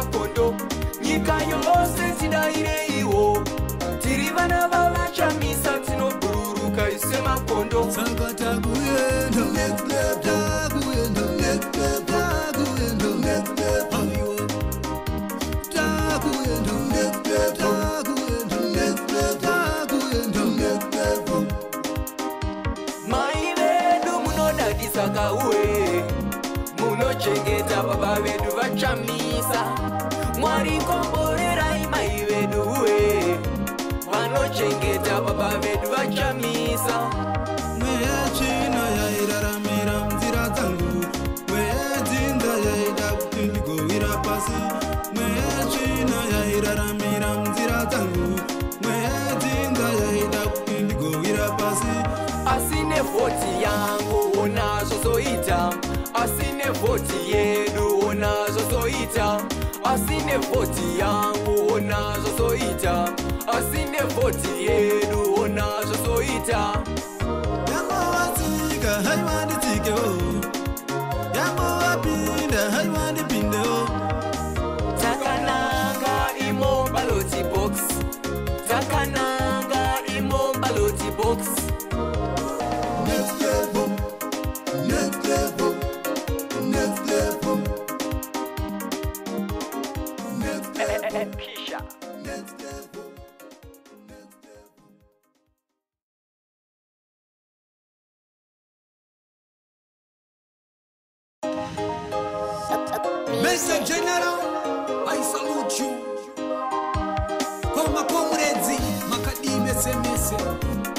semakondo. Nyika yose tidaireiwo. Tiri vana vava Chamisa tinobururuka semakondo. Saka takuyenda next step, takuyenda next step, takuyenda next step. Takuyenda next step, takuyenda next step, takuyenda next step. Mai vedu munodadisa kauwe. Munochengeta baba vedu vachamisa. Mwari komborerai mai vedu we. Vanochengeta baba vedu vachamisa. Mweya china yairaramira mnzira dzangu. Mweya dzinza yaida kuti ndigowira pasi. Mweya china yairaramira mnzira dzangu. Mweya dzinza yaida kuti ndigowira pasi. Asine voti yangu ona zozoita. Asine voti yedu ona zozoita. Asine voti yangu ona zozoita. Asine voti yedu ona zozoita. Yango watsika haimanditsike o. Yango wapinda haimandipinde o. Takananga imo ballot box. Takananga imo ballot box. Next level, next level, next level, next level, Kisha. next level, next level. Mr. General, I salute you. Koma comrades, makadi mese.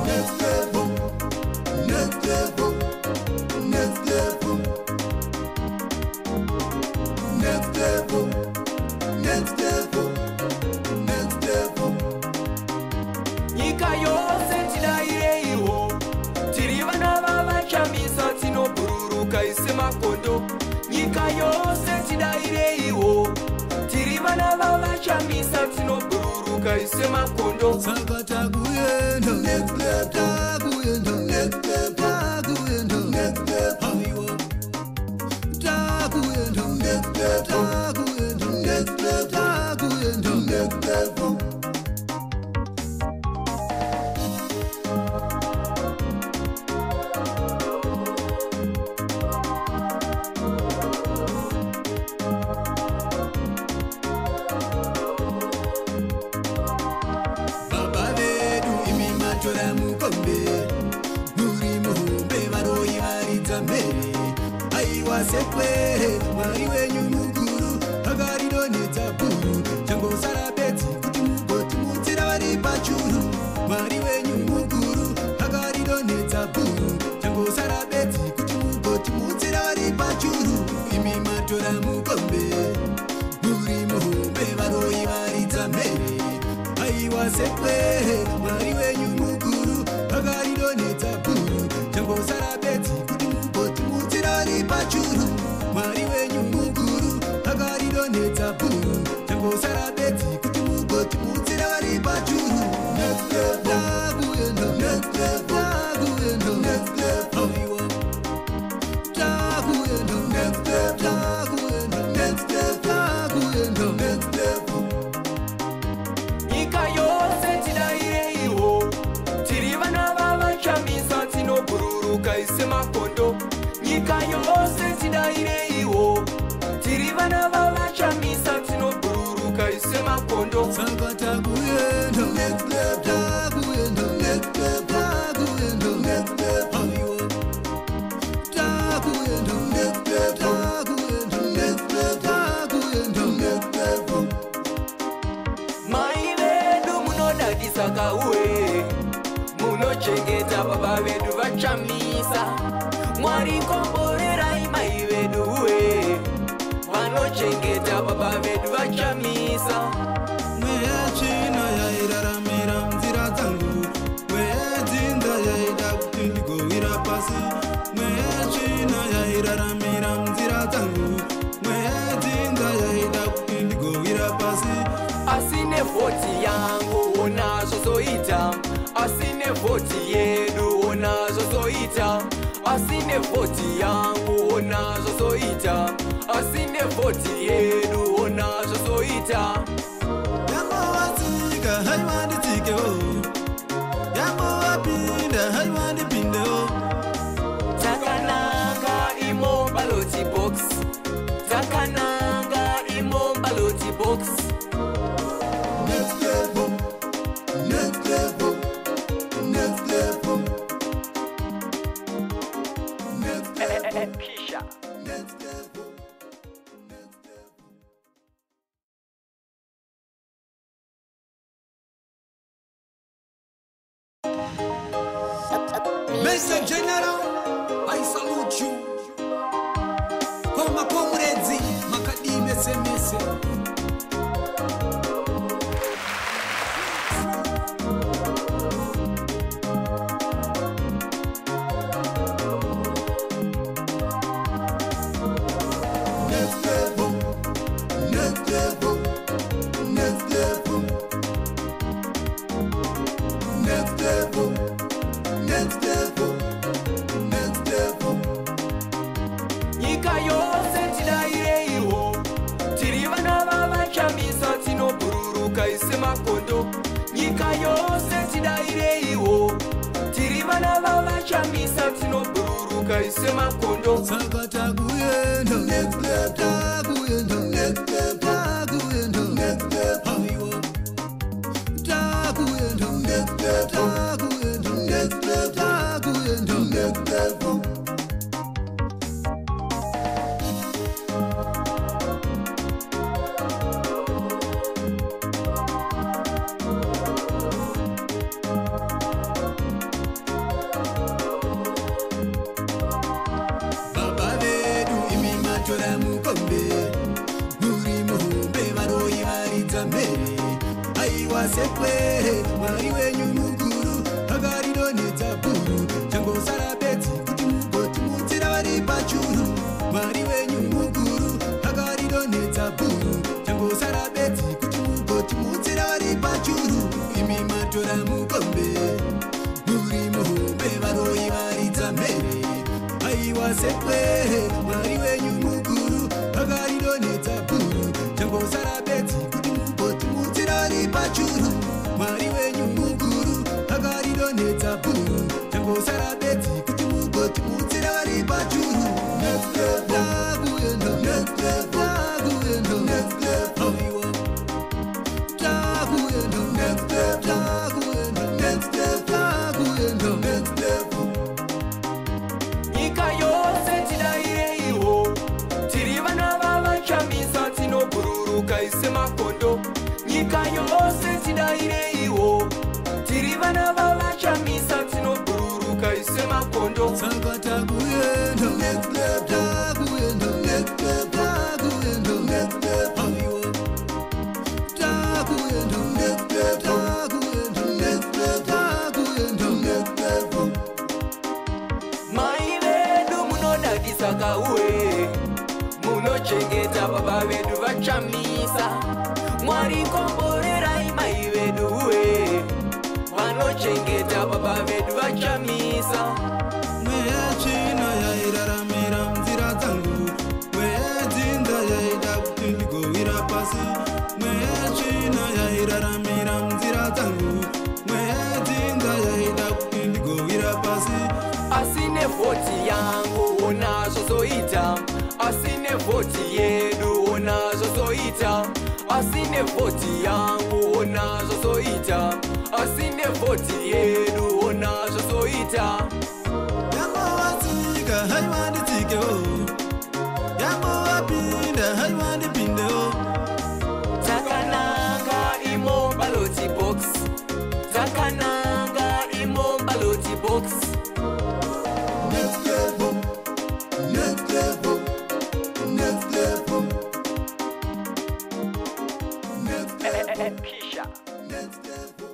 Next level, next level, next level, next level, next level, next level. Nyika yose tidaireiwo. Tiri vana vava Chamisa tinobururuka semakondo. Nyika yose tidaireiwo. Tiri vana vava Chamisa tinobururuka semakondo. Saka takuyenda next step, takuyenda next step, takuyenda next step. Takuyenda next step, takuyenda next step, takuyenda next step. Baba vedu imi matora mukombe. Muri muhumbe varoi varidza mbere. Aiwa sekwe, mwari wenyu mukuru. Akaridonedza bhuru. Changosara bedzi kuti mugoti mutsira vari pachuru. Mwari wenyu mukuru. Akaridonedza bhuru. Changosara bedzi kuti mugoti mutsira vari pachuru. Imi matora mukombe. Muri muhumbe varoi varidza mbere. Aiwa sekwe, mwari wenyu mukuru. Akaridonedza bhuru. Changosara bedzi kuti mugoti mutsira vari pachuru. Mwari wenyu mukuru. Akaridonedza bhuru. Changosara bedzi kuti mugoti mutsira vari pachuru. Next level, takuyenda next level, takuyenda next level. Takuyenda next level, takuyenda next level, takuyenda next level. Nyika yose tidaireiwo. Tiri vana vava Chamisa tinobururuka semakondo. Nyika yose tidaireiwo. Tiri vana vava Chamisa tinobururuka semakondo. Saka takuyenda next step, takuyenda next step, takuyenda next step. Takuyenda next step, takuyenda next step, takuyenda next step. Mai vedu munodadisa kauwe. Munochengeta baba vedu vachamisa. Mwari komborerai mai vedu we. Vanochengeta baba vedu vachamisa. Mweya china yairaramira mnzira dzangu. Mweya dzinza yaida kuti ndigowira pasi. Mweya china yairaramira mnzira dzangu. Mweya dzinza yaida kuti ndigowira pasi. Asine voti yangu ona zvozoita, asine voti yedu ona zvozoita, asine voti yangu ona zvozoita, asine voti yedu ona zvozoita. Yamowatika haimanditike o, yamowapinda haimandipinde o. Takananga imo ballot box, takananga imo ballot box. Next level, next level, next level, next level, Kisha. next level. Mr. General, I salute you. Koma komrezi, makadime semese. Next level, next level, next level, next level, next level, next level. Nyika yose tidaireiwo, tiri vana vava Chamisa tinobururuka ise makondo. Nyika yose tidaireiwo, tiri vana vava Chamisa tinobururuka ise makondo. Saka taguyenda next level, taguyenda next level, taguyenda next level, taguyenda next level, taguyenda next level, taguyenda next level. Baba vedu imi matora mukombe, muri muhumbe varoi varidza mbere. Aiwa sekwe, mwari wenyu mukuru, akaridonedza bhuru. Changosara bedzi kuti mugoti mutsira vari pachuru. Mwari wenyu mukuru, akaridonedza bhuru. Changosara bedzi kuti mugoti mutsira vari pachuru. Imi matora mukombe, muri muhumbe varoi varidza mbere. Aiwa sekwe, mwari wenyu mukuru, akaridonedza bhuru. Changosara bedzi kuti mugoti mutsira vari pachuru. Mwari wenyu mukuru, akaridonedza bhuru. Changosara bedzi kuti mugoti mutsira vari pachuru. Next level, taguyenda next level, taguyenda next level. Aiwa, taguyenda next level, taguyenda next level, taguyenda next level. Nyika yose tidaireiwo, tiri vana vava Chamisa tinobururuka ise makondo. Nyika yose tidaireiwo, tiri vana vava Chamisa tinobururuka ise makondo. Saka taguyenda next level, taguyenda next level, taguyenda next level. Aiwa, taguyenda next level, taguyenda next level, taguyenda next level. Mai vedu munodadisa kauye, munochengeta baba vedu vachamisa. Mwari komborerai mai vedu uye, vanochengeta baba vedu vachamisa. Mweya china yairaramira nzira dzangu, mweya dzinza yaida kuti ndigowira pasi. Mweya china yairaramira nzira dzangu, mweya dzinza yaida kuti ndigowira pasi. Asine voti yangu ona zvozoita, asine voti yedu ona zvozoita, asine voti yangu ona zvozoita, asine voti yedu ona zvozoita. Yamowatika haimanditike o, yamowapinda haimandipinde o. Takananga imo ballot box, takananga imo ballot box. Next level, next level, next level, next level, Kisha. next level,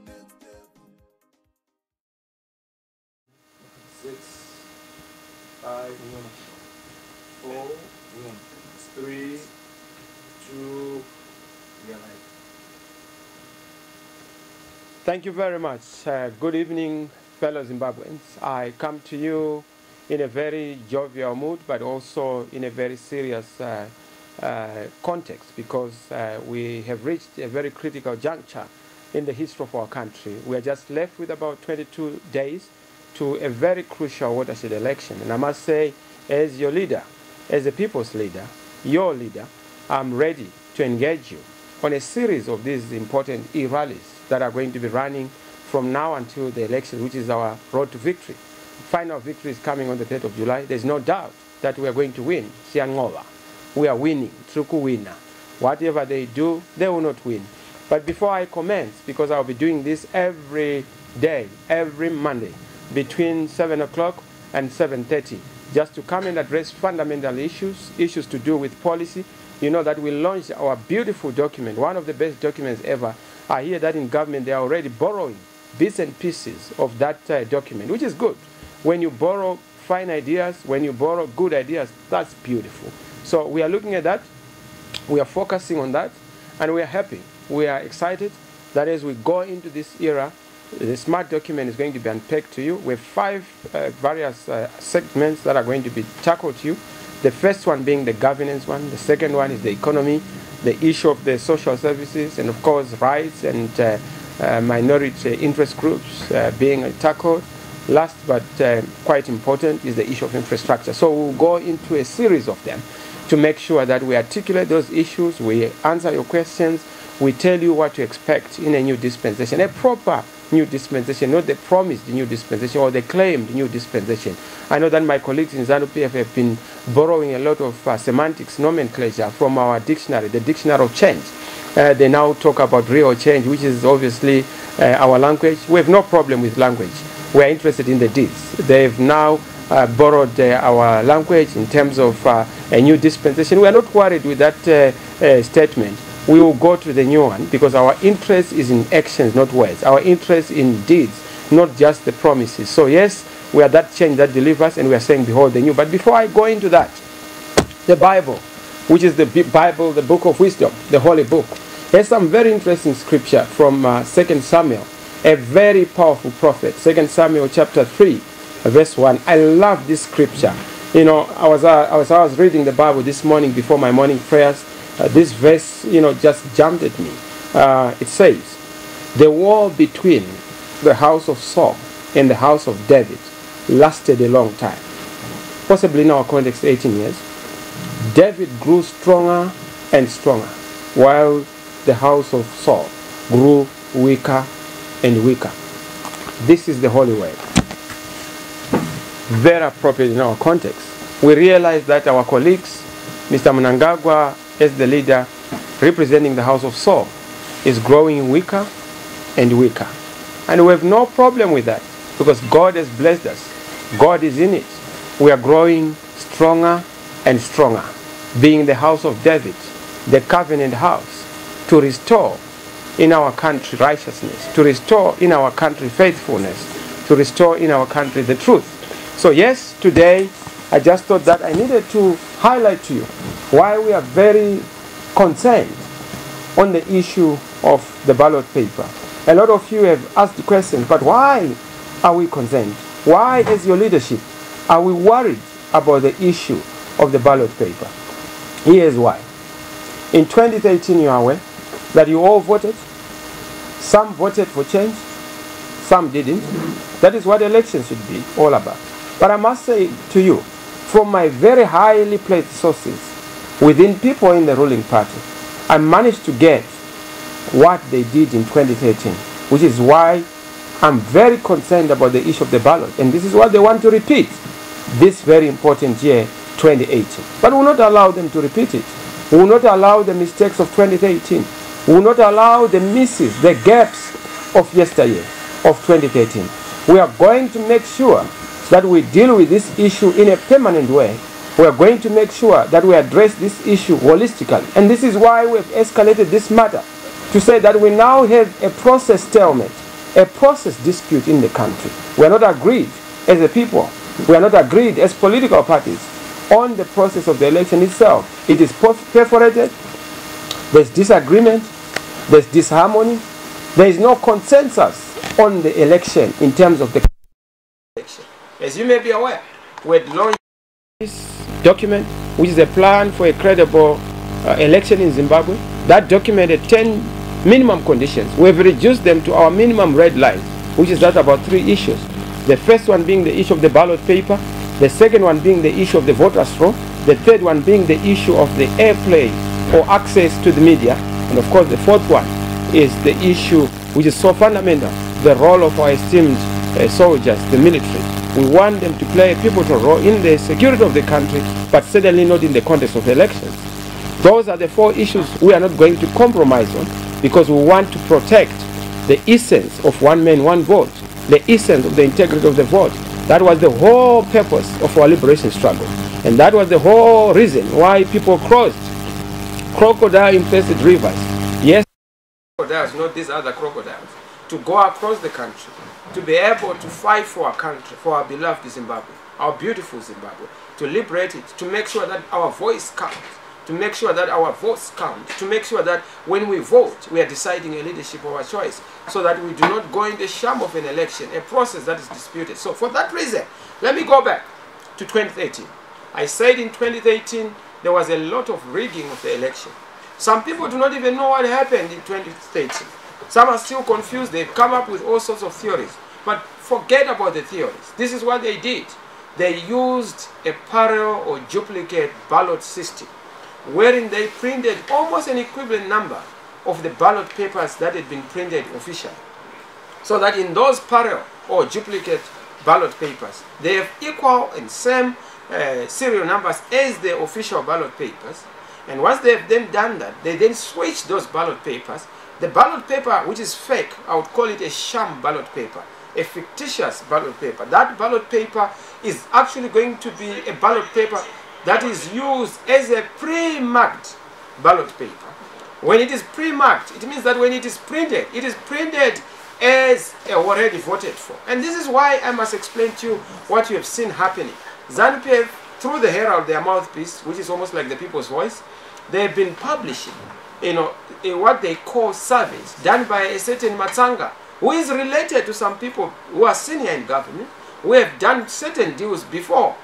next level. 6, 5, 4, 3, 2, we are like Thank you very much. Good evening, fellow Zimbabweans. I come to you in a very jovial mood, but also in a very serious context, because we have reached a very critical juncture in the history of our country. We are just left with about 22 days to a very crucial watershed election. And I must say, as your leader, as a people's leader, your leader, I'm ready to engage you on a series of these important e-rallies that are going to be running from now until the election, which is our road to victory. Final victory is coming on the 3rd of July. There's no doubt that we are going to win. Siyanqoba. We are winning. Trukuwina. Whatever they do, they will not win. But before I commence, because I'll be doing this every day, every Monday, between 7 o'clock and 7:30, just to come and address fundamental issues to do with policy. You know that we launched our beautiful document, one of the best documents ever. I hear that in government they are already borrowing bits and pieces of that document, which is good. When you borrow fine ideas, when you borrow good ideas, that's beautiful. So we are looking at that, we are focusing on that, and we are happy. We are excited that as we go into this era, the smart document is going to be unpacked to you. We have 5 various segments that are going to be tackled to you. The first one being the governance one, the second one is the economy, the issue of the social services, and of course rights and minority interest groups being tackled. Last but quite important is the issue of infrastructure. So we'll go into a series of them to make sure that we articulate those issues, we answer your questions, we tell you what to expect in a new dispensation, a proper new dispensation, not the promised new dispensation or the claimed new dispensation. I know that my colleagues in ZANU-PF have been borrowing a lot of semantics nomenclature from our dictionary, the dictionary of change. They now talk about real change, which is obviously our language. We have no problem with language. We are interested in the deeds. They've now borrowed our language in terms of a new dispensation. We are not worried with that statement. We will go to the new one because our interest is in actions, not words. Our interest in deeds, not just the promises. So yes, we are that change that delivers, and we are saying, behold the new. But before I go into that, the Bible, which is the Bible, the book of wisdom, the holy book, there's some very interesting scripture from 2 Samuel, a very powerful prophet. 2 Samuel chapter 3, verse 1. I love this scripture. You know, I was reading the Bible this morning before my morning prayers. This verse, just jumped at me. It says, the war between the house of Saul and the house of David lasted a long time. Possibly in our context, 18 years. David grew stronger and stronger, while the house of Saul grew weaker and weaker. This is the holy word. Very appropriate in our context. We realize that our colleagues, Mr. Mnangagwa, as the leader representing the house of Saul, is growing weaker and weaker. And we have no problem with that because God has blessed us. God is in it. We are growing stronger and stronger, being the house of David, the covenant house, to restore in our country righteousness, to restore in our country faithfulness, to restore in our country the truth. So yes, today I just thought that I needed to highlight to you why we are very concerned on the issue of the ballot paper. A lot of you have asked the question, but why are we concerned? Why, as your leadership, are we worried about the issue of the ballot paper? Here's why. In 2013, you are aware that you all voted. Some voted for change, some didn't. That is what elections should be all about. But I must say to you, from my very highly placed sources within people in the ruling party, I managed to get what they did in 2013, which is why I'm very concerned about the issue of the ballot. And this is what they want to repeat this very important year, 2018. But we will not allow them to repeat it. We will not allow the mistakes of 2018. We will not allow the misses, the gaps of yesteryear, of 2013. We are going to make sure that we deal with this issue in a permanent way. We are going to make sure that we address this issue holistically. And this is why we have escalated this matter to say that we now have a process stalemate, a process dispute in the country. We are not agreed as a people. We are not agreed as political parties on the process of the election itself. It is perforated. There's disagreement. There's disharmony. There is no consensus on the election in terms of the election. As you may be aware, we had launched this document, which is a plan for a credible election in Zimbabwe. That document had 10 minimum conditions. We have reduced them to our minimum red line, which is that about 3 issues. The first one being the issue of the ballot paper, the second one being the issue of the voters' roll, the third one being the issue of the airplay or access to the media, and of course the fourth one is the issue which is so fundamental, the role of our esteemed soldiers, the military. We want them to play a pivotal role in the security of the country, but certainly not in the context of the elections. Those are the 4 issues we are not going to compromise on, because we want to protect the essence of one man, one vote, the essence of the integrity of the vote. That was the whole purpose of our liberation struggle. And that was the whole reason why people crossed crocodile-infested rivers. Yes, crocodiles, not these other crocodiles. To go across the country, to be able to fight for our country, for our beloved Zimbabwe, our beautiful Zimbabwe, to liberate it, to make sure that our voice counts, to make sure that our votes count, to make sure that when we vote, we are deciding a leadership of our choice, so that we do not go in the sham of an election, a process that is disputed. So for that reason, let me go back to 2018. I said in 2018, there was a lot of rigging of the election. Some people do not even know what happened in 2013. Some are still confused. They've come up with all sorts of theories. But forget about the theories. This is what they did. They used a parallel or duplicate ballot system, wherein they printed almost an equivalent number of the ballot papers that had been printed officially. So that in those parallel or duplicate ballot papers, they have equal and same serial numbers as the official ballot papers. And once they have then done that, they then switch those ballot papers. The ballot paper, which is fake, I would call it a sham ballot paper, a fictitious ballot paper. That ballot paper is actually going to be a ballot paper that is used as a pre-marked ballot paper. When it is pre-marked, it means that when it is printed as already voted for. And this is why I must explain to you what you have seen happening. ZANU-PF, through the Herald, their mouthpiece, which is almost like the people's voice, they've been publishing, what they call surveys done by a certain Matsanga, who is related to some people who are senior in government, who have done certain deals before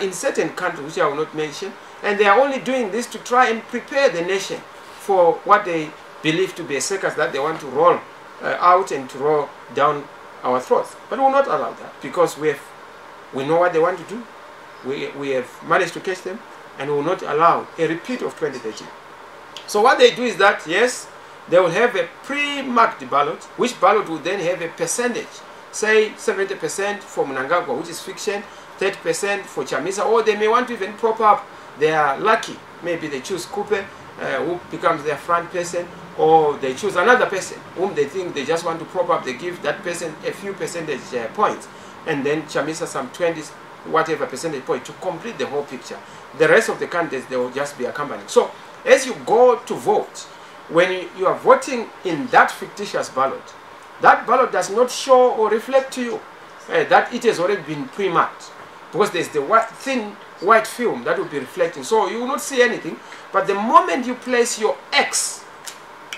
in certain countries, which I will not mention, and they are only doing this to try and prepare the nation for what they believe to be a circus that they want to roll out and to roll down our throats. But we will not allow that, because we know what they want to do. We have managed to catch them, and we will not allow a repeat of 2013. So what they do is that, yes, they will have a pre-marked ballot, which ballot will then have a percentage, say 70% for Mnangagwa, which is fiction, 30% for Chamisa, or they may want to even prop up their lucky. Maybe they choose Coupe, who becomes their front person, or they choose another person whom they think they just want to prop up. They give that person a few percentage points, and then Chamisa some 20 whatever percentage point to complete the whole picture. The rest of the candidates, they will just be accompanying. So as you go to vote, when you are voting in that fictitious ballot, that ballot does not show or reflect to you that it has already been pre-marked, because there's the thin white film that will be reflecting. So you will not see anything, but the moment you place your X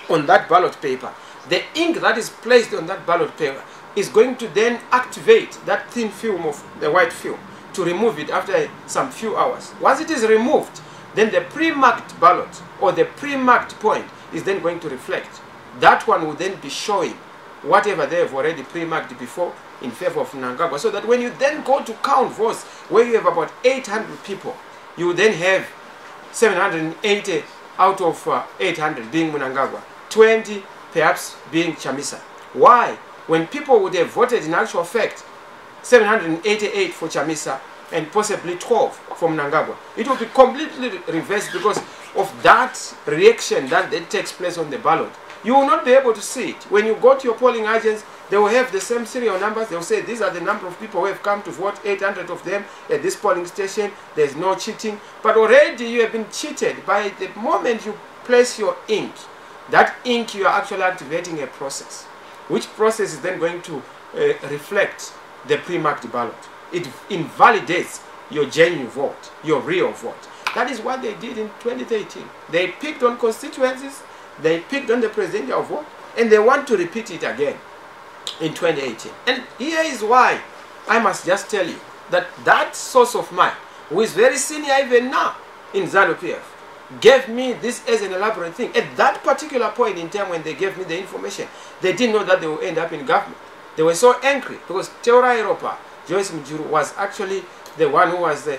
on that ballot paper, the ink that is placed on that ballot paper is going to then activate that thin film of the white film to remove it after some few hours. Once it is removed, then the pre-marked ballot or the pre-marked point is then going to reflect. That one will then be showing whatever they have already pre-marked before in favor of Mnangagwa, so that when you then go to count votes, where you have about 800 people, you then have 780 out of 800 being Mnangagwa, 20 perhaps being Chamisa. Why? When people would have voted in actual fact 788 for Chamisa and possibly 12 for Mnangagwa, it will be completely reversed because of that reaction that takes place on the ballot. You will not be able to see it. When you go to your polling agents, they will have the same serial numbers. They will say these are the number of people who have come to vote, 800 of them at this polling station. There's no cheating. But already you have been cheated by the moment you place your ink. That ink, you are actually activating a process, which process is then going to reflect the pre-marked ballot. It invalidates your genuine vote, your real vote. That is what they did in 2013. They picked on constituencies, they picked on the presidential vote, And they want to repeat it again in 2018. And here is why I must just tell you that that source of mine, who is very senior even now in ZANU-PF, gave me this as an elaborate thing. At that particular point in time when they gave me the information, they didn't know that they would end up in government. They were so angry because Teora Europa, Joyce Mujuru, was actually the one who was the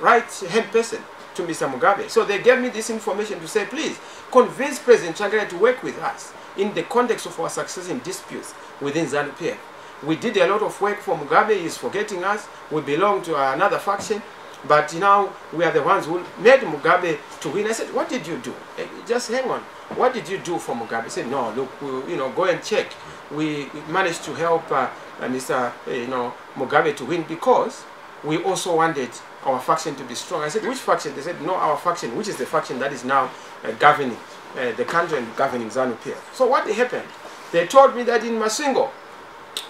right-hand person to Mr. Mugabe. So they gave me this information to say, please, convince President Tsvangirai to work with us in the context of our success in disputes within ZANU-PF. We did a lot of work for Mugabe. He's forgetting us. We belong to another faction. But now we are the ones who made Mugabe to win. I said, what did you do? Just hang on. What did you do for Mugabe? He said, no, look, go and check. We managed to help Mr. Mugabe to win because we also wanted our faction to be strong. I said, which faction? They said, no, our faction, which is the faction that is now governing the country and governing ZANU-PF. So what happened? They told me that in Masingo,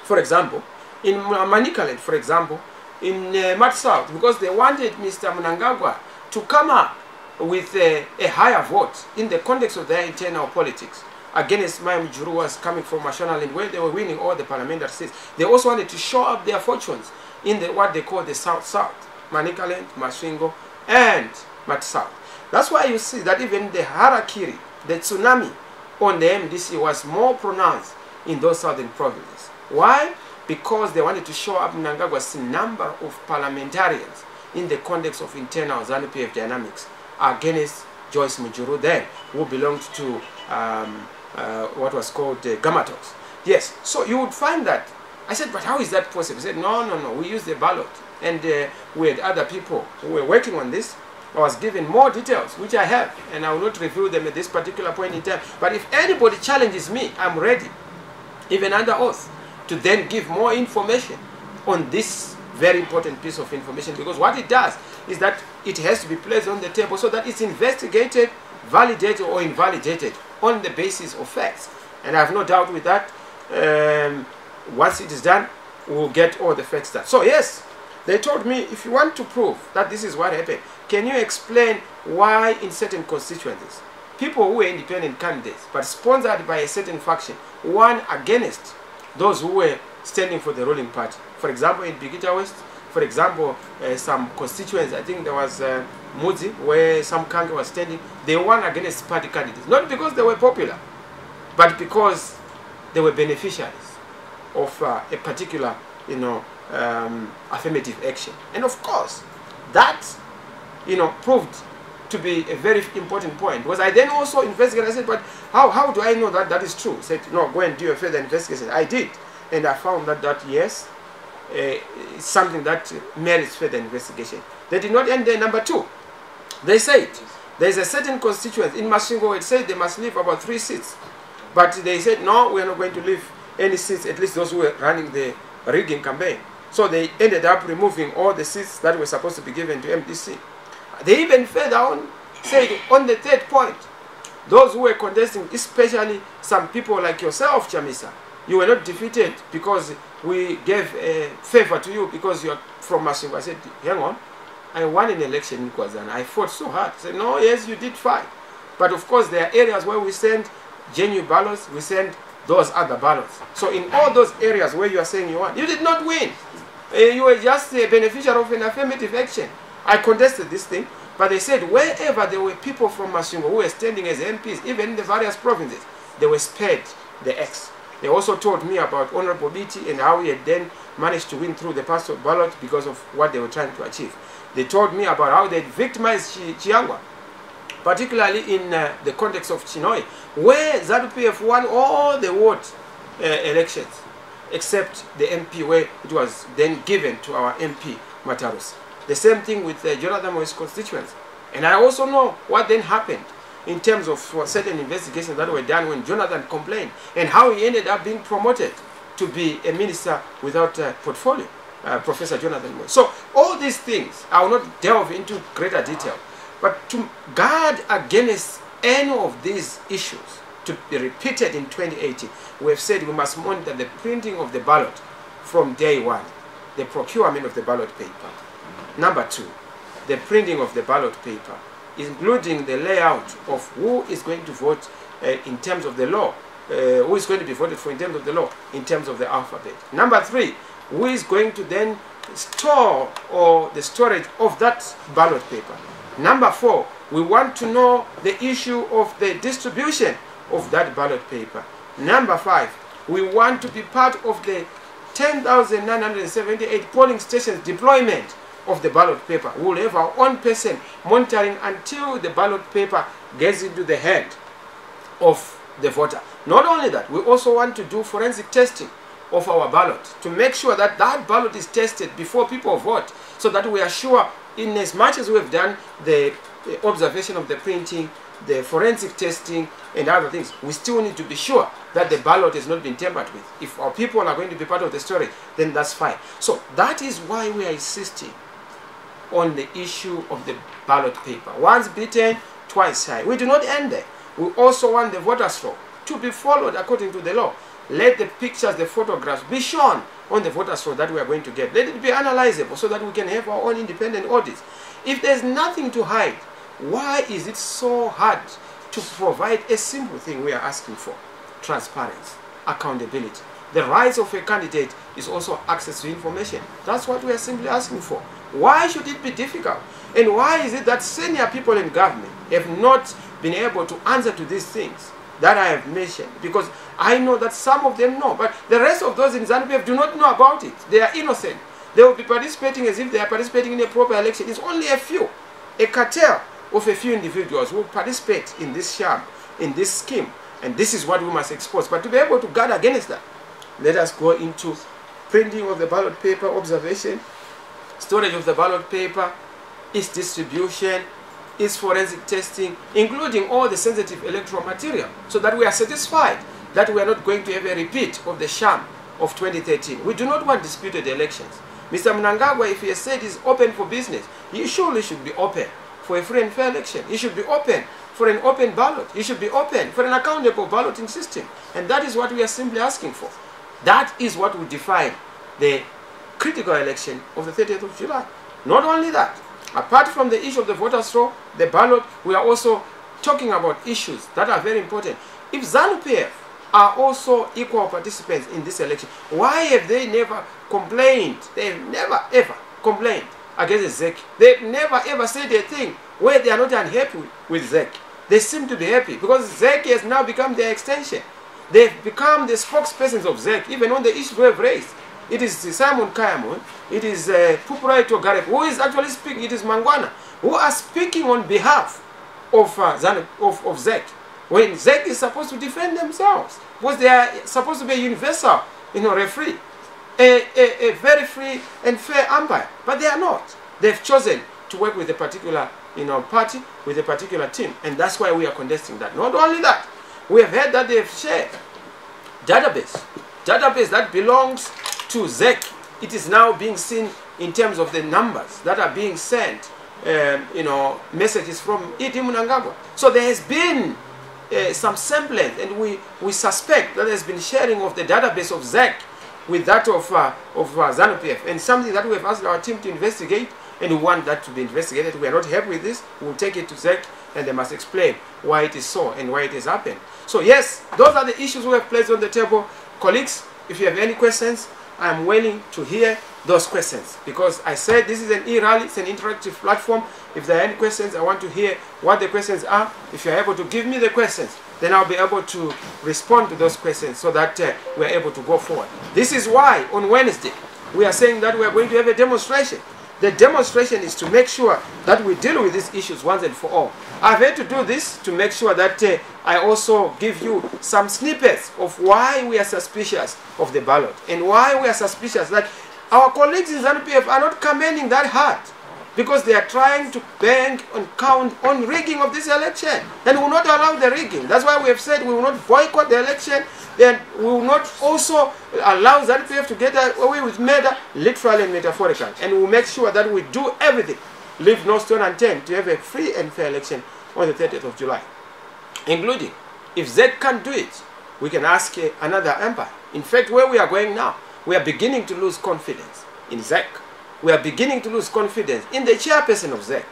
for example, in Manicaland, for example, in Mat South, because they wanted Mr. Mnangagwa to come up with a higher vote in the context of their internal politics against Maya Mujuru was coming from Mashonaland, where they were winning all the parliamentary seats. They also wanted to show up their fortunes in what they call the South-South, Manicaland, Masvingo, and Mat South. That's why you see that even the harakiri, the tsunami on the MDC was more pronounced in those southern provinces. Why? Because they wanted to show up Mnangagwa's number of parliamentarians in the context of internal ZANU-PF dynamics against Joyce Mujuru then, who belonged to what was called Gamatox. Yes, so you would find that. I said, but how is that possible? He said, no, we used the ballot. And we had other people who were working on this. I was given more details, which I have, and I will not reveal them at this particular point in time. But if anybody challenges me, I'm ready, even under oath, to then give more information on this very important piece of information, because what it does is that it has to be placed on the table so that it's investigated, validated or invalidated on the basis of facts. And I have no doubt with that. Once it is done, we'll get all the facts done. So yes, they told me, if you want to prove that this is what happened, can you explain why in certain constituencies, people who were independent candidates but sponsored by a certain faction won against those who were standing for the ruling party? For example, in Bigita West, for example, some constituents, I think there was Mudzi, where some Kange was standing, they won against party candidates. Not because they were popular, but because they were beneficiaries of a particular, affirmative action. And of course, that, proved to be a very important point. Because I then also investigated. I said, but how do I know that that is true? He said, no, go and do a further investigation. I did. And I found that yes, it's something that merits further investigation. They did not end there. Number two, they said there's a certain constituency in Masvingo. It said they must leave about 3 seats. But they said, no, we are not going to leave any seats, at least those who were running the rigging campaign. So they ended up removing all the seats that were supposed to be given to MDC. They even further on said, on the third point, those who were contesting, especially some people like yourself, Chamisa, you were not defeated because we gave a favor to you because you are from Masvingo. I said, hang on, I won an election in Kwazana. I fought so hard. I said, no, yes, you did fight. But of course, there are areas where we send genuine ballots, we send those other ballots. So in all those areas where you are saying you won, you did not win. You were just a beneficiary of an affirmative action. I contested this thing, but they said wherever there were people from Masvingo who were standing as MPs, even in the various provinces, they were spared the X. They also told me about Honorable BT and how he had then managed to win through the postal ballot because of what they were trying to achieve. They told me about how they victimized Chiangwa, particularly in the context of Chinoi, where ZANU-PF won all the ward elections, except the MP, where it was then given to our MP, Mataros. The same thing with Jonathan Moi's constituents. And I also know what then happened in terms of certain investigations that were done when Jonathan complained, and how he ended up being promoted to be a minister without a portfolio, Professor Jonathan Moi. So all these things, I will not delve into greater detail, but to guard against any of these issues to be repeated in 2018, we have said we must monitor the printing of the ballot from day one, the procurement of the ballot paper. Number two, the printing of the ballot paper, including the layout of who is going to vote in terms of the law who is going to be voted for in terms of the law, in terms of the alphabet. Number 3, who is going to then store or the storage of that ballot paper. Number 4, we want to know the issue of the distribution of that ballot paper. Number 5, we want to be part of the 10,978 polling stations deployment of the ballot paper. We will have our own person monitoring until the ballot paper gets into the hand of the voter. Not only that, we also want to do forensic testing of our ballot to make sure that that ballot is tested before people vote, so that we are sure, in as much as we have done the observation of the printing, the forensic testing and other things, we still need to be sure that the ballot has not been tampered with. If our people are going to be part of the story, then that's fine. So that is why we are insisting on the issue of the ballot paper. Once bitten, twice shy. We do not end there. We also want the voters' roll to be followed according to the law. Let the pictures, the photographs be shown on the voters' roll that we are going to get. Let it be analyzable so that we can have our own independent audits. If there's nothing to hide, why is it so hard to provide a simple thing we are asking for? Transparency, accountability. The rights of a candidate is also access to information. That's what we are simply asking for. Why should it be difficult? And why is it that senior people in government have not been able to answer to these things that I have mentioned? Because I know that some of them know, but the rest of those in ZANU-PF do not know about it. They are innocent. They will be participating as if they are participating in a proper election. It's only a few, a cartel of a few individuals who participate in this sham, in this scheme. And this is what we must expose. But to be able to guard against that, let us go into printing of the ballot paper, observation, storage of the ballot paper, its distribution, its forensic testing, including all the sensitive electoral material, so that we are satisfied that we are not going to have a repeat of the sham of 2013. We do not want disputed elections. Mr. Mnangagwa, if he has said he's open for business, he surely should be open for a free and fair election. He should be open for an open ballot. He should be open for an accountable balloting system. And that is what we are simply asking for. That is what will define the critical election of the 30th of July. Not only that, apart from the issue of the voters' roll, the ballot, we are also talking about issues that are very important. If ZANU-PF are also equal participants in this election, why have they never complained? They've never ever complained against the ZEC. They've never ever said a thing where they are not unhappy with ZEC. They seem to be happy because ZEC has now become their extension. They've become the spokespersons of ZEC, even on the issues we have raised. It is Simon Kayamon, it is Pupurai Togarep, who is actually speaking, it is Mangwana, who are speaking on behalf of ZEC, when ZEC is supposed to defend themselves, because they are supposed to be a universal, referee, a very free and fair umpire, but they are not. They've chosen to work with a particular party, with a particular team, and that's why we are contesting that. Not only that, we have heard that they have shared database that belongs to ZEC. It is now being seen in terms of the numbers that are being sent, messages from Idi Mnangagwa. So there has been some semblance, and we suspect that there has been sharing of the database of ZEC with that of ZANU-PF, and something that we have asked our team to investigate, and we want that to be investigated. We are not happy with this. We will take it to ZEC, and they must explain why it is so and why it has happened. So yes, those are the issues we have placed on the table. Colleagues, if you have any questions, I am willing to hear those questions, because I said this is an e-rally, it's an interactive platform. If there are any questions, I want to hear what the questions are. If you are able to give me the questions, then I'll be able to respond to those questions so that we're able to go forward. This is why on Wednesday we are saying that we are going to have a demonstration. The demonstration is to make sure that we deal with these issues once and for all. I've had to do this to make sure that I also give you some snippets of why we are suspicious of the ballot, and why we are suspicious that our colleagues in ZANU-PF are not campaigning that hard, because they are trying to bang and count on rigging of this election, and we will not allow the rigging. That's why we have said we will not boycott the election, and we will not also allow ZANU-PF to get away with murder, literally and metaphorically. And we will make sure that we do everything, leave no stone unturned, to have a free and fair election on the 30th of July. Including, if ZEC can't do it, we can ask another empire. In fact, where we are going now, we are beginning to lose confidence in ZEC. We are beginning to lose confidence in the chairperson of ZEC.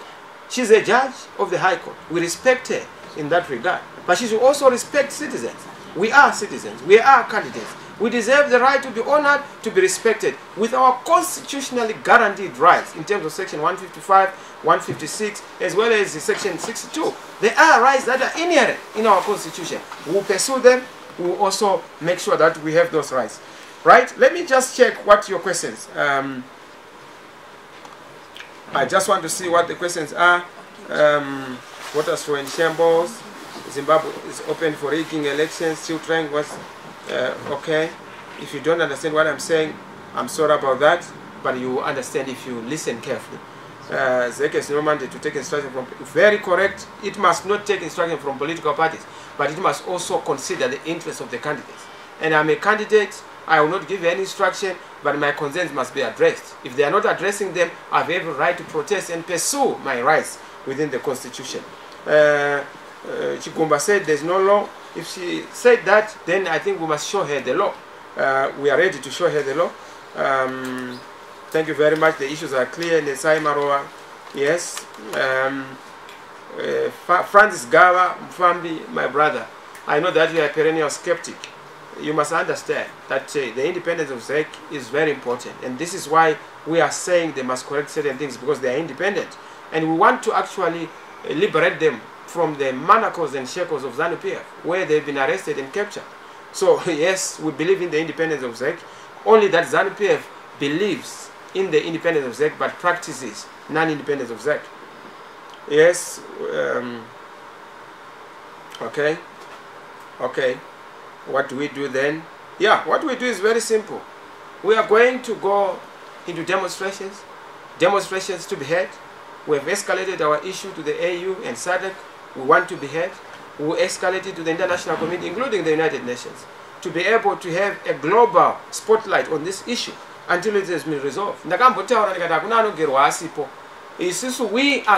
She's a judge of the High Court. We respect her in that regard. But she should also respect citizens. We are citizens. We are candidates. We deserve the right to be honored, to be respected, with our constitutionally guaranteed rights in terms of Section 155, 156, as well as Section 62. There are rights that are inherent in our Constitution. We will pursue them. We will also make sure that we have those rights. Right? Let me just check what your questions. I just want to see what the questions are. What is for in shambles? Zimbabwe is open for rigging elections. Still trying what's okay. If you don't understand what I'm saying, I'm sorry about that, but you will understand if you listen carefully. ZEC is no mandate to take instruction from, very correct, it must not take instruction from political parties, but it must also consider the interests of the candidates. And I'm a candidate, I will not give any instruction, but my concerns must be addressed. If they are not addressing them, I have every right to protest and pursue my rights within the Constitution. Chigumba said there's no law. If she said that, then I think we must show her the law. We are ready to show her the law. Thank you very much. The issues are clear. Nesai Maroa, yes. Francis Gawa Mfambi, my brother, I know that you are a perennial skeptic. You must understand that the independence of ZEC is very important, and this is why we are saying they must correct certain things, because they are independent, and we want to actually liberate them from the manacles and shackles of ZANU-PF, where they've been arrested and captured. So yes, we believe in the independence of ZEC, only that ZANU-PF believes in the independence of ZEC but practices non-independence of ZEC. Yes, okay. What do we do then? Yeah, what we do is very simple. We are going to go into demonstrations to be heard. We have escalated our issue to the AU and SADC. We want to be heard. We will escalate it to the international community, including the United Nations, to be able to have a global spotlight on this issue until it has been resolved. We are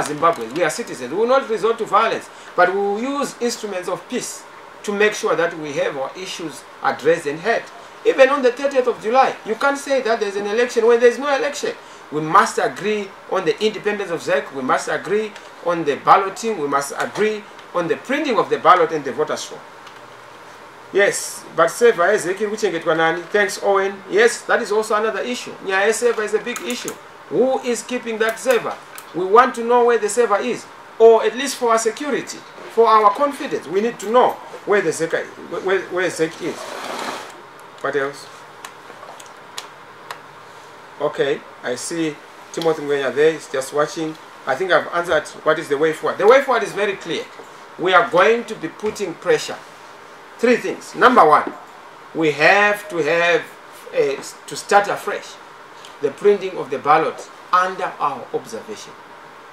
Zimbabweans, we are citizens. We will not resort to violence, but we will use instruments of peace to make sure that we have our issues addressed and heard. Even on the 30th of July, you can't say that there's an election when there's no election. We must agree on the independence of ZEC. We must agree on the balloting. We must agree on the printing of the ballot and the voters' roll. Yes, but server is thanks, Owen. Yes, that is also another issue. Nya server is a big issue. Who is keeping that server? We want to know where the server is, or at least for our security, for our confidence. We need to know where the ZEC is. Where ZEC is. What else? Okay, I see Timothy Ngwenya there is just watching. I think I've answered what is the way forward. The way forward is very clear. We are going to be putting pressure. 3 things. Number 1, we have to start afresh the printing of the ballot under our observation.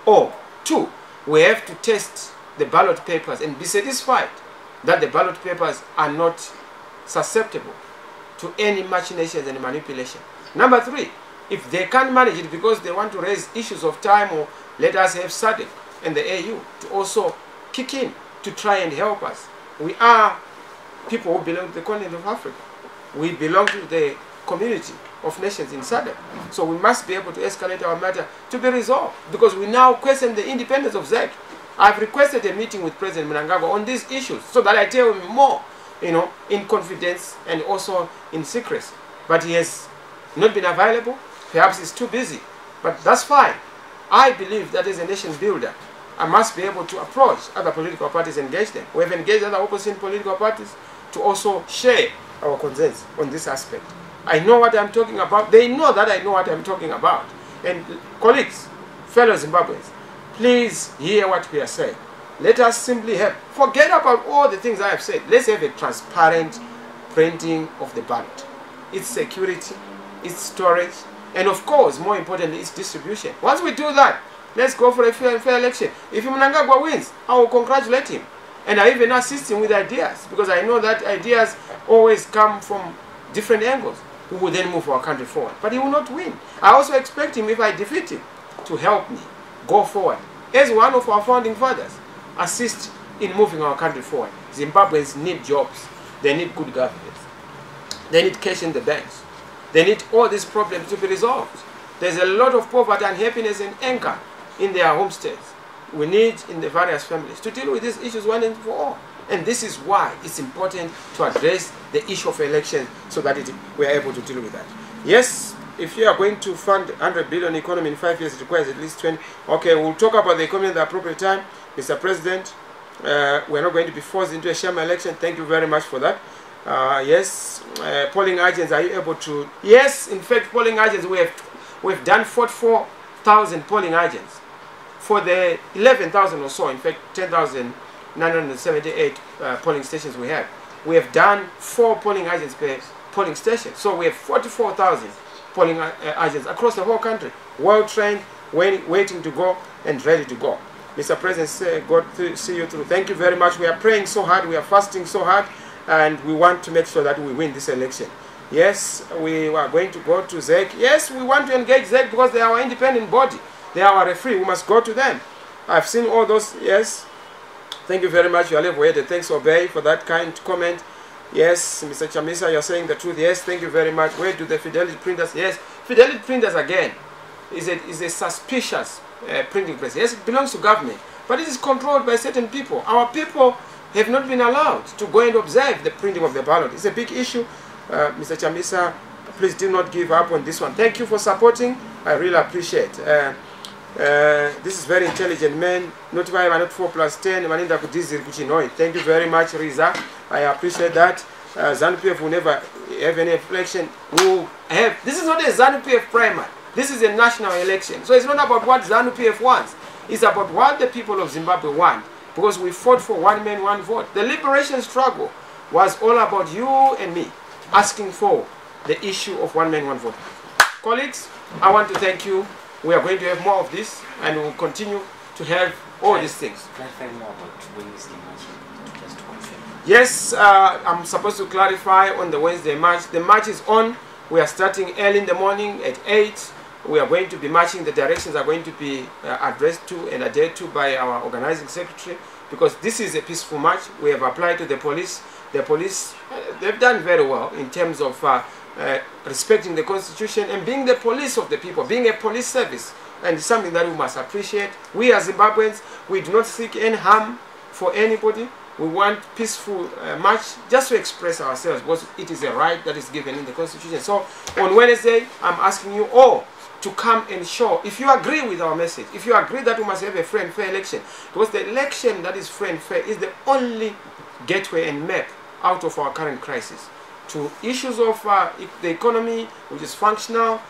Or 2, we have to test the ballot papers and be satisfied that the ballot papers are not susceptible to any machinations and manipulation. Number 3, if they can't manage it because they want to raise issues of time, or let us have SADC and the AU to also kick in to try and help us. We are people who belong to the continent of Africa. We belong to the community of nations in SADC. So we must be able to escalate our matter to be resolved, because we now question the independence of ZEC. I've requested a meeting with President Mnangagwa on these issues so that I tell him more, in confidence and also in secrecy. But he has not been available. Perhaps he's too busy. But that's fine. I believe that as a nation builder, I must be able to approach other political parties and engage them. We have engaged other opposition political parties to also share our concerns on this aspect. I know what I'm talking about. They know that I know what I'm talking about. And colleagues, fellow Zimbabweans, please hear what we are saying. Let us simply have, forget about all the things I have said. Let's have a transparent printing of the ballot. Its security, its storage, and of course, more importantly, its distribution. Once we do that, let's go for a fair and fair election. If Mnangagwa wins, I will congratulate him. And I even assist him with ideas, because I know that ideas always come from different angles. We will then move our country forward. But he will not win. I also expect him, if I defeat him, to help me go forward. As one of our founding fathers, assist in moving our country forward. Zimbabweans need jobs. They need good governance. They need cash in the banks. They need all these problems to be resolved. There's a lot of poverty, unhappiness, and anger in their homesteads. We need, in the various families, to deal with these issues one and for all. And this is why it's important to address the issue of elections so that we are able to deal with that. Yes, if you are going to fund 100 billion economy in 5 years, it requires at least 20. Okay, we'll talk about the economy at the appropriate time. Mr. President, we're not going to be forced into a sham election. Thank you very much for that. Yes, polling agents, are you able to? Yes, in fact, polling agents, we've done 44,000 polling agents. For the 11,000 or so, in fact, 10,978 polling stations we have done 4 polling agents per polling station. So we have 44,000 polling agents across the whole country, well trained, waiting to go and ready to go. Mr. President, God see you through. Thank you very much. We are praying so hard, we are fasting so hard, and we want to make sure that we win this election. Yes, we are going to go to ZEC. Yes, we want to engage ZEC because they are our independent body. They are our referee. We must go to them. I've seen all those. Yes. Thank you very much. You are level-headed. Thanks, Obey, for that kind comment. Yes, Mr. Chamisa, you're saying the truth. Yes, thank you very much. Where do the fidelity printers? Yes, fidelity printers again is a suspicious printing press. Yes, it belongs to government, but it is controlled by certain people. Our people have not been allowed to go and observe the printing of the ballot. It's a big issue. Mr. Chamisa, please do not give up on this one. Thank you for supporting. I really appreciate. This is very intelligent man. Not 5, not 4 plus 10. Thank you very much, Riza. I appreciate that. ZANU-PF will never have any election. This is not a ZANU-PF primary. This is a national election. So it's not about what ZANU-PF wants. It's about what the people of Zimbabwe want. Because we fought for one man, one vote. The liberation struggle was all about you and me asking for the issue of one man, one vote. Colleagues, I want to thank you. We are going to have more of this, and we will continue to have all these things. Clarify more about Wednesday march, just to confirm. Yes, I'm supposed to clarify on the Wednesday march. The march is on. We are starting early in the morning at 8. We are going to be marching. The directions are going to be addressed to and adhered to by our organizing secretary, because this is a peaceful march. We have applied to the police. The police, they've done very well in terms of respecting the constitution and being the police of the people, being a police service, and it's something that we must appreciate. We as Zimbabweans, we do not seek any harm for anybody. We want peaceful march just to express ourselves, because it is a right that is given in the constitution. So on Wednesday, I'm asking you all to come and show, if you agree with our message, if you agree that we must have a free and fair election, because the election that is free and fair is the only gateway and map out of our current crisis to issues of the economy, which is functional,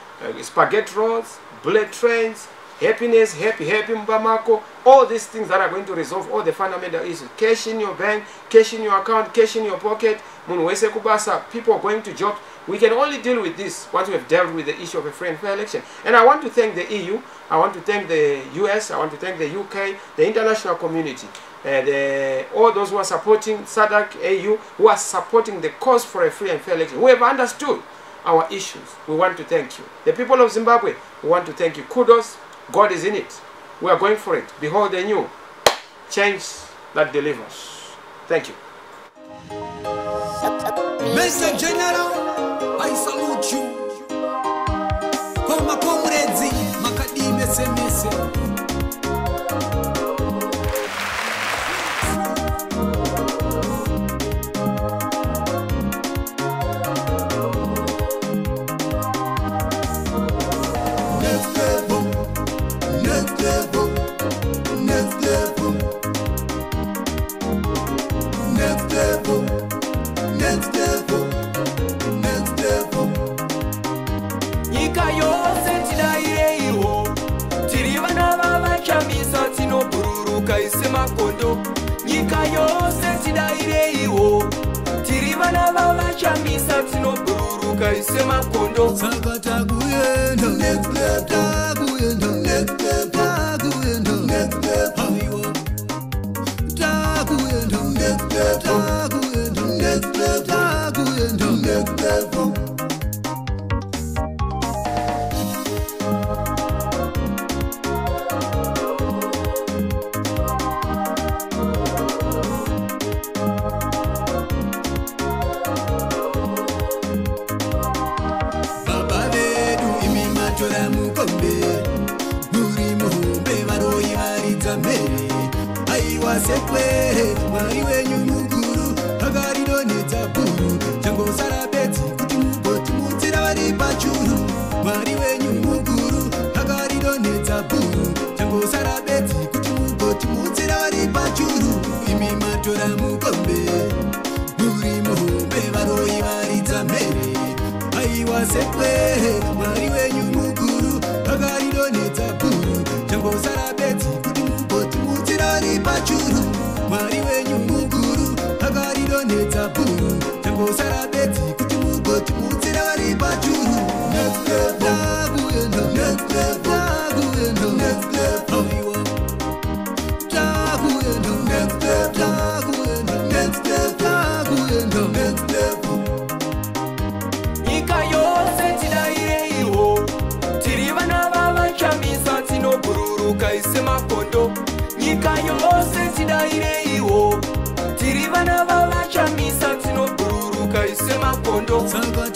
spaghetti roads, bullet trains, happiness, happy mbamako, all these things that are going to resolve all the fundamental issues. Cash in your bank, cash in your account, cash in your pocket, people are going to jobs. We can only deal with this once we have dealt with the issue of a free and fair election. And I want to thank the EU, I want to thank the US, I want to thank the UK, the international community, all those who are supporting SADC, AU, who are supporting the cause for a free and fair election, who have understood our issues. We want to thank you. The people of Zimbabwe, we want to thank you. Kudos, God is in it. We are going for it. Behold the new change that delivers. Thank you. Mr. General, I salute you. For my comrades, Makadi Mese. Nyika yose tidaireiwo tiri vana vava Chamisa tinobururuka ise makondo saka takuyenda next step takuyenda next step takuyenda next step takuyenda next step takuyenda next step takuyenda next step. Sekwe, mwari wenyu aiwa sekwe mwari wenyu mukuru akaridonedza bhuru changosara bedzi kuti mugoti mutirari pachuru mwari wenyu mukuru akaridonedza bhuru changosara bedzi kuti mugoti mutirari pachuru next level next level next level nyika yose tidaireiwo tiri vana vavachamisa tinobhururuka isemakondo nyika yose tidaireiwo tiri vana vavachamisa tinobhururuka isemakondo saka